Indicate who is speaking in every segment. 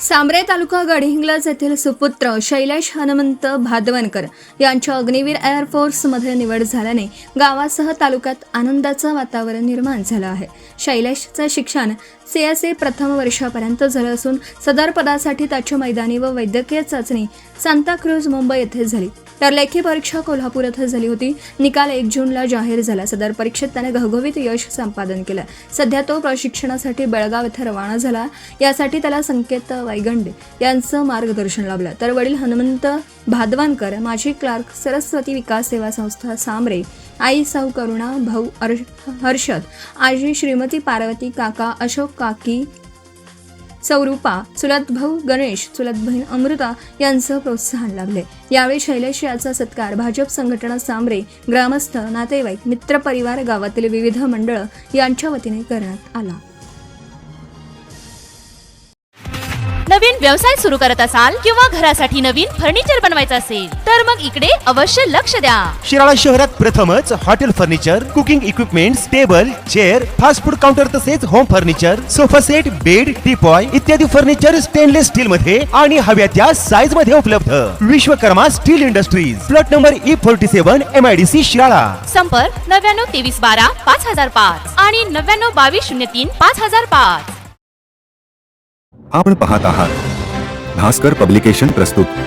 Speaker 1: सांब्रे तालुका गडहिंग्लज येथील सुपुत्र शैलेश हनुमंत भादवनकर यांच्या अग्निवीर एअरफोर्समध्ये निवड झाल्याने गावासह तालुक्यात आनंदाचं वातावरण निर्माण झालं आहे। शैलेशचं शिक्षण CSE प्रथम वर्षापर्यंत झालं असून सदर पदासाठी त्याची मैदानी व वैद्यकीय चाचणी सांताक्रूज मुंबई येथे झाली, तर लेखी परीक्षा कोल्हापूर येथे झाली होती। निकाल 1 जूनला जाहीर झाला। सदर परीक्षेत त्याने घवघवीत यश संपादन केलं। सध्या तो प्रशिक्षणासाठी बेळगाव येथे रवाना झाला। यासाठी त्याला संकेत वैगंडे यांचं मार्गदर्शन लाभलं। तर वडील हनुमंत भादवनकर, माजी क्लार्क, सरस्वती विकास सेवा संस्था सांब्रे, आई सौ करुणा, भाऊ हर्षद, आजी श्रीमती पार्वती, काका अशोक, काकी सौरूपा, चुलत भाऊ गणेश, चुलत बहीण अमृता यांचं प्रोत्साहन लाभले। यावेळी शैलेश याचा सत्कार भाजप संघटना सांब्रे, ग्रामस्थ, नातेवाईक, मित्रपरिवार, गावातील विविध मंडळ यांच्या वतीने करण्यात आला।
Speaker 2: नवीन व्यवसाय सुरू करत असाल किंवा घरासाठी नवीन फर्निचर बनवायचं असेल तर मग इकडे अवश्य लक्ष द्या।
Speaker 3: शिराळा शहरात प्रथमच hotel furniture, cooking equipments, table, chair, fast food counter तसेच home furniture, sofa set, bed, teapoy इत्यादी फर्निचर स्टेनलेस स्टील मध्ये आणि हव्या त्या साईज मध्ये उपलब्ध। Vishwakarma steel industries, plot number E47, MIDC Shirala.
Speaker 2: संपर्क 99 23 12 5005 आणि 99 22 03 5005।
Speaker 4: आपण पाहत आहात भास्कर पब्लिकेशन प्रस्तुत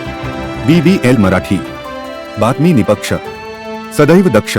Speaker 4: BBL मराठी, बातमी निपक्ष, सदैव दक्ष।